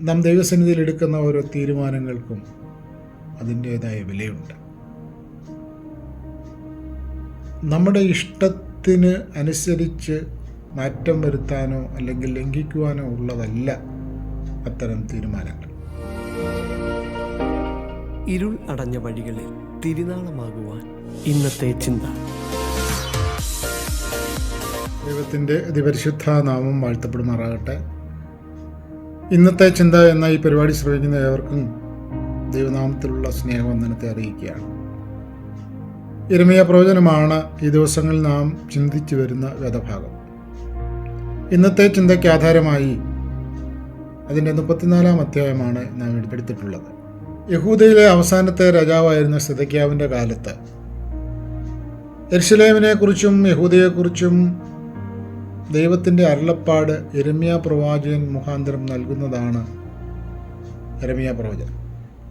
നാം ദൈവസന്നിധിയിൽ എടുക്കുന്ന ഓരോ തീരുമാനങ്ങൾക്കും അതിൻ്റേതായ വിലയുണ്ട്. നമ്മുടെ ഇഷ്ടത്തിന് അനുസരിച്ച് മാറ്റം വരുത്താനോ അല്ലെങ്കിൽ ലംഘിക്കുവാനോ ഉള്ളതല്ല അത്തരം തീരുമാനങ്ങൾ. ഇരുൾ അടഞ്ഞ വഴികളിൽ തിരുനാളമാകുവാൻ ഇന്നത്തെ ചിന്ത. ദൈവത്തിൻ്റെ അതിപരിശുദ്ധ നാമം വാഴ്ത്തപ്പെടുമാറാകട്ടെ. ഇന്നത്തെ ചിന്ത എന്ന ഈ പരിപാടി ശ്രമിക്കുന്ന ഏവർക്കും ദൈവനാമത്തിലുള്ള സ്നേഹവന്ദനത്തെ അറിയിക്കുകയാണ്. യിരെമ്യാ പ്രവചനമാണ് ഈ ദിവസങ്ങളിൽ നാം ചിന്തിച്ചു വരുന്ന വേദഭാഗം. ഇന്നത്തെ ചിന്തയ്ക്ക് ആധാരമായി അതിൻ്റെ 34-ാം അധ്യായമാണ് നാം എടുത്തിട്ടുള്ളത്. യഹൂദയിലെ അവസാനത്തെ രാജാവായിരുന്ന സിദെക്കീയാവിൻ്റെ കാലത്ത് യെരുശലേമിനെക്കുറിച്ചും യഹൂദയെക്കുറിച്ചും ദൈവത്തിൻ്റെ അരുളപ്പാട് യിരെമ്യാ പ്രവാചകൻ മുഖാന്തരം നൽകുന്നതാണ് യിരെമ്യാ പ്രവചനം.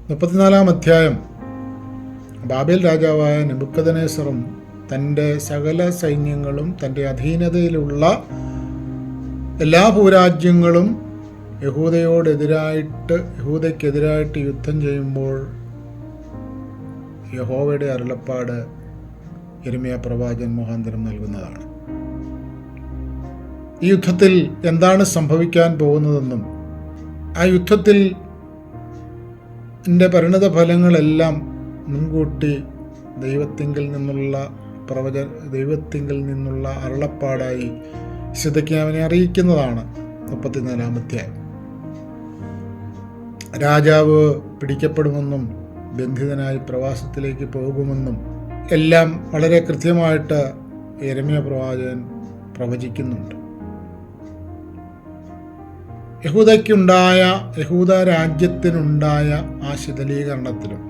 34-ാം അധ്യായം ബാബേൽ രാജാവായ നെബൂഖദ്നേസറും തൻ്റെ സകല സൈന്യങ്ങളും തൻ്റെ അധീനതയിലുള്ള എല്ലാ ഭൂരാജ്യങ്ങളും യഹൂദയ്ക്കെതിരായിട്ട് യുദ്ധം ചെയ്യുമ്പോൾ യഹോവയുടെ അരുളപ്പാട് യിരെമ്യാ പ്രവാചകൻ മുഖാന്തരം നൽകുന്നതാണ്. ഈ യുദ്ധത്തിൽ എന്താണ് സംഭവിക്കാൻ പോകുന്നതെന്നും ആ യുദ്ധത്തിൽ പരിണത ഫലങ്ങളെല്ലാം മുൻകൂട്ടി ദൈവത്തിങ്കിൽ നിന്നുള്ള അരുളപ്പാടായി സിദെക്കീയാവിനെ അറിയിക്കുന്നതാണ് 34-ാം അധ്യായം. രാജാവ് പിടിക്കപ്പെടുമെന്നും ബന്ധിതനായി പ്രവാസത്തിലേക്ക് പോകുമെന്നും എല്ലാം വളരെ കൃത്യമായിട്ട് യിരെമ്യാ പ്രവാചകൻ പ്രവചിക്കുന്നുണ്ട്. യഹൂദ രാജ്യത്തിനുണ്ടായ ആ ശിഥിലീകരണത്തിലും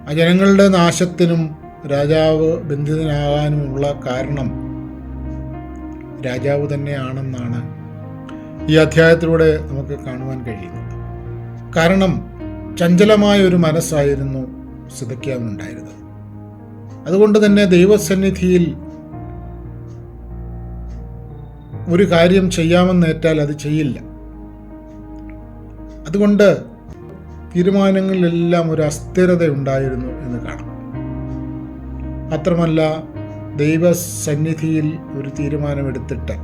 ആ ജനങ്ങളുടെ നാശത്തിനും രാജാവ് ബന്ധിതനാകാനുമുള്ള കാരണം രാജാവ് തന്നെയാണെന്നാണ് ഈ അധ്യായത്തിലൂടെ നമുക്ക് കാണുവാൻ കഴിയുന്നത്. കാരണം ചഞ്ചലമായ ഒരു മനസ്സായിരുന്നു സിദെക്കീയാവിനുണ്ടായിരുന്നത്. അതുകൊണ്ട് തന്നെ ദൈവസന്നിധിയിൽ ഒരു കാര്യം ചെയ്യാമെന്നേറ്റാൽ അത് ചെയ്യില്ല. അതുകൊണ്ട് തീരുമാനങ്ങളിലെല്ലാം ഒരു അസ്ഥിരത ഉണ്ടായിരുന്നു എന്ന് കാണാം. മാത്രമല്ല, ദൈവസന്നിധിയിൽ ഒരു തീരുമാനമെടുത്തിട്ട്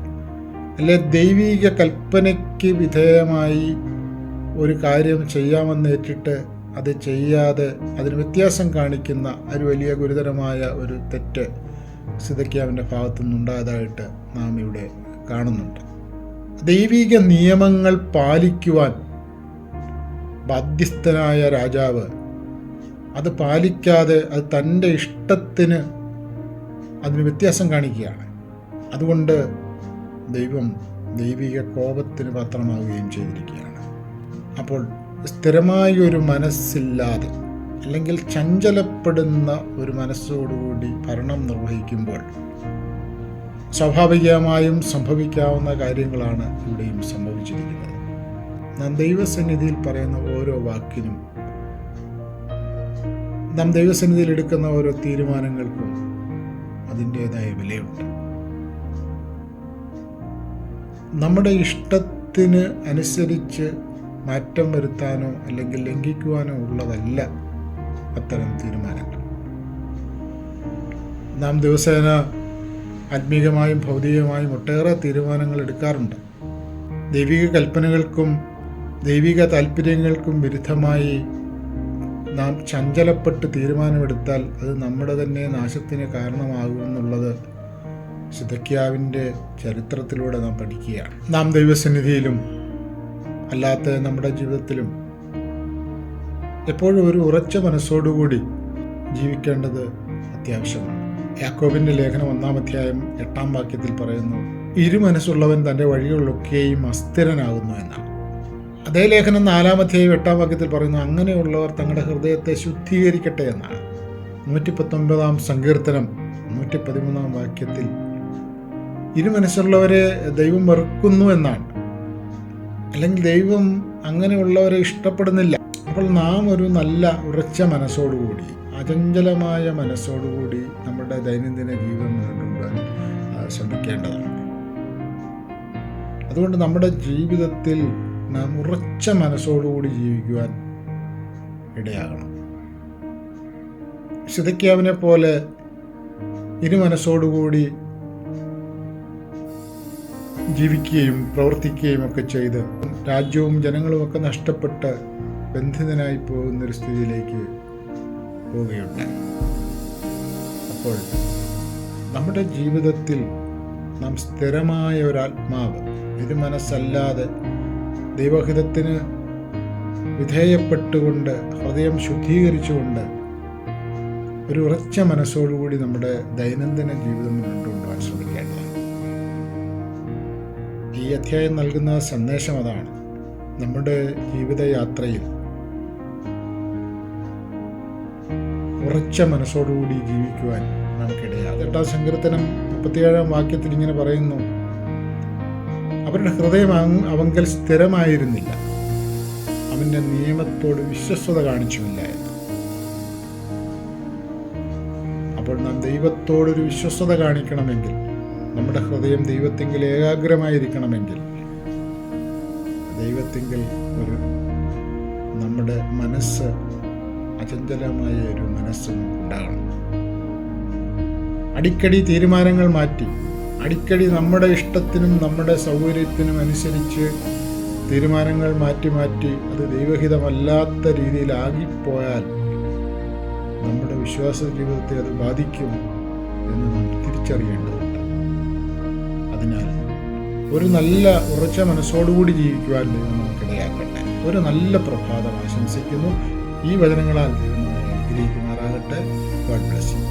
അല്ലെ ദൈവിക കൽപ്പനയ്ക്ക് വിധേയമായി ഒരു കാര്യം ചെയ്യാമെന്നേറ്റിട്ട് അത് ചെയ്യാതെ അതിന് വ്യത്യാസം കാണിക്കുന്ന ഒരു വലിയ ഗുരുതരമായ ഒരു തെറ്റ് സിദെക്കീയാവിൻ്റെ ഭാഗത്തുനിന്നുണ്ടായതായിട്ട് നാം ഇവിടെ കാണുന്നുണ്ട്. ദൈവിക നിയമങ്ങൾ പാലിക്കുവാൻ ബാധ്യസ്ഥനായ രാജാവ് അത് പാലിക്കാതെ അത് തൻ്റെ ഇഷ്ടത്തിന് അതിന് വ്യത്യാസം കാണിക്കുകയാണ്. അതുകൊണ്ട് ദൈവം ദൈവിക കോപത്തിന് പാത്രമാവുകയും ചെയ്തിരിക്കുകയാണ്. അപ്പോൾ സ്ഥിരമായ ഒരു മനസ്സില്ലാതെ അല്ലെങ്കിൽ ചഞ്ചലപ്പെടുന്ന ഒരു മനസ്സോടുകൂടി ഭരണം നിർവഹിക്കുമ്പോൾ സ്വാഭാവികമായും സംഭവിക്കാവുന്ന കാര്യങ്ങളാണ് ഇവിടെയും സംഭവിച്ചിരിക്കുന്നത്. നാം ദൈവസന്നിധിയിൽ പറയുന്ന ഓരോ വാക്കിനും, നാം ദൈവസന്നിധിയിൽ എടുക്കുന്ന ഓരോ തീരുമാനങ്ങൾക്കും അതിൻ്റേതായ വിലയുണ്ട്. നമ്മുടെ ഇഷ്ടത്തിന് അനുസരിച്ച് മാറ്റം വരുത്താനോ അല്ലെങ്കിൽ ലംഘിക്കുവാനോ ഉള്ളതല്ല അത്തരം തീരുമാനങ്ങൾ. നാം ദിവസേന ആത്മീകമായും ഭൗതികമായും ഒട്ടേറെ തീരുമാനങ്ങൾ എടുക്കാറുണ്ട്. ദൈവിക കൽപ്പനകൾക്കും ദൈവിക താല്പര്യങ്ങൾക്കും വിരുദ്ധമായി നാം ചഞ്ചലപ്പെട്ട് തീരുമാനമെടുത്താൽ അത് നമ്മുടെ തന്നെ നാശത്തിന് കാരണമാകുമെന്നുള്ളത് സിദെക്കീയാവിൻ്റെ ചരിത്രത്തിലൂടെ നാം പഠിക്കുകയാണ്. നാം ദൈവസന്നിധിയിലും അല്ലാത്ത നമ്മുടെ ജീവിതത്തിലും എപ്പോഴും ഒരു ഉറച്ച മനസ്സോടുകൂടി ജീവിക്കേണ്ടത് അത്യാവശ്യമാണ്. യാക്കോബിൻ്റെ ലേഖനം 1-ാം അധ്യായം 8-ാം വാക്യത്തിൽ പറയുന്നു, ഇരുമനസ്സുള്ളവൻ തൻ്റെ വഴികളിലൊക്കെയും അസ്ഥിരനാകുന്നു എന്നാണ്. അതേ ലേഖനം 4-ാം അധ്യായം 8-ാം വാക്യത്തിൽ പറയുന്നു, അങ്ങനെയുള്ളവർ തങ്ങളുടെ ഹൃദയത്തെ ശുദ്ധീകരിക്കട്ടെ എന്നാണ്. 119-ാം സങ്കീർത്തനം 113-ാം വാക്യത്തിൽ ഇരുമനസ്സുള്ളവരെ ദൈവം വെറുക്കുന്നു എന്നാണ്. അല്ലെങ്കിൽ ദൈവം അങ്ങനെയുള്ളവരെ ഇഷ്ടപ്പെടുന്നില്ല. അപ്പോൾ നാം ഒരു നല്ല ഉറച്ച മനസ്സോടുകൂടി, അചഞ്ചലമായ മനസ്സോടുകൂടി നമ്മുടെ ദൈനംദിന ജീവിതം മുന്നോട്ട് ശ്രമിക്കേണ്ടതാണ്. അതുകൊണ്ട് നമ്മുടെ ജീവിതത്തിൽ നാം ഉറച്ച മനസ്സോടുകൂടി ജീവിക്കുവാൻ ഇടയാകണം. സിദക്കിയാവിനെ പോലെ ഇരുമനസ്സോടുകൂടി ജീവിക്കുകയും പ്രവർത്തിക്കുകയും ഒക്കെ ചെയ്ത് രാജ്യവും ജനങ്ങളുമൊക്കെ നഷ്ടപ്പെട്ട് ബന്ധിതനായി പോകുന്നൊരു സ്ഥിതിയിലേക്ക് പോവുകയുണ്ടായി. അപ്പോൾ നമ്മുടെ ജീവിതത്തിൽ നാം സ്ഥിരമായ ഒരാത്മാവ്, ഇരുമനസ്സല്ലാതെ ദൈവഹിതത്തിന് വിധേയപ്പെട്ടുകൊണ്ട് ഹൃദയം ശുദ്ധീകരിച്ചുകൊണ്ട് ഒരു ഉറച്ച മനസ്സോടുകൂടി നമ്മുടെ ദൈനംദിന ജീവിതം മുന്നോട്ട് കൊണ്ടുപോകാൻ ശ്രമിക്കേണ്ടതാണ്. ഈ അധ്യായം നൽകുന്ന സന്ദേശം അതാണ്. നമ്മുടെ ജീവിതയാത്രയിൽ ഉറച്ച മനസ്സോടുകൂടി ജീവിക്കുവാൻ നമുക്കിടയാകും. 8-ാം സങ്കീർത്തനം 37-ാം വാക്യത്തിൽ ഇങ്ങനെ പറയുന്നു, അവരുടെ ഹൃദയം അവങ്കൽ സ്ഥിരമായിരുന്നില്ല, അവൻ്റെ നിയമത്തോട് വിശ്വസ്തത കാണിച്ചുമില്ല എന്ന്. അപ്പോൾ നാം ദൈവത്തോടൊരു വിശ്വസ്തത കാണിക്കണമെങ്കിൽ, നമ്മുടെ ഹൃദയം ദൈവത്തിങ്കിൽ ഏകാഗ്രമായിരിക്കണമെങ്കിൽ, ദൈവത്തിങ്കിൽ നമ്മുടെ മനസ്സ് അചഞ്ചലമായ ഒരു മനസ്സ് ഉണ്ടാകണം. അടിക്കടി തീരുമാനങ്ങൾ മാറ്റി, അടിക്കടി നമ്മുടെ ഇഷ്ടത്തിനും നമ്മുടെ സൗകര്യത്തിനും അനുസരിച്ച് തീരുമാനങ്ങൾ മാറ്റി അത് ദൈവഹിതമല്ലാത്ത രീതിയിലാകിപ്പോയാൽ നമ്മുടെ വിശ്വാസ ജീവിതത്തെ അത് ബാധിക്കും എന്ന് നാം തിരിച്ചറിയേണ്ടതുണ്ട്. അതിനാൽ ഒരു നല്ല ഉറച്ച മനസ്സോടുകൂടി ജീവിക്കുവാൻ ദൈവം നമുക്കിടയാക്കട്ടെ. ഒരു നല്ല പ്രഭാതം ആശംസിക്കുന്നു. ഈ വചനങ്ങളാൽ ദൈവം അനുഗ്രഹിക്കുമാറാകട്ടെ. God bless you.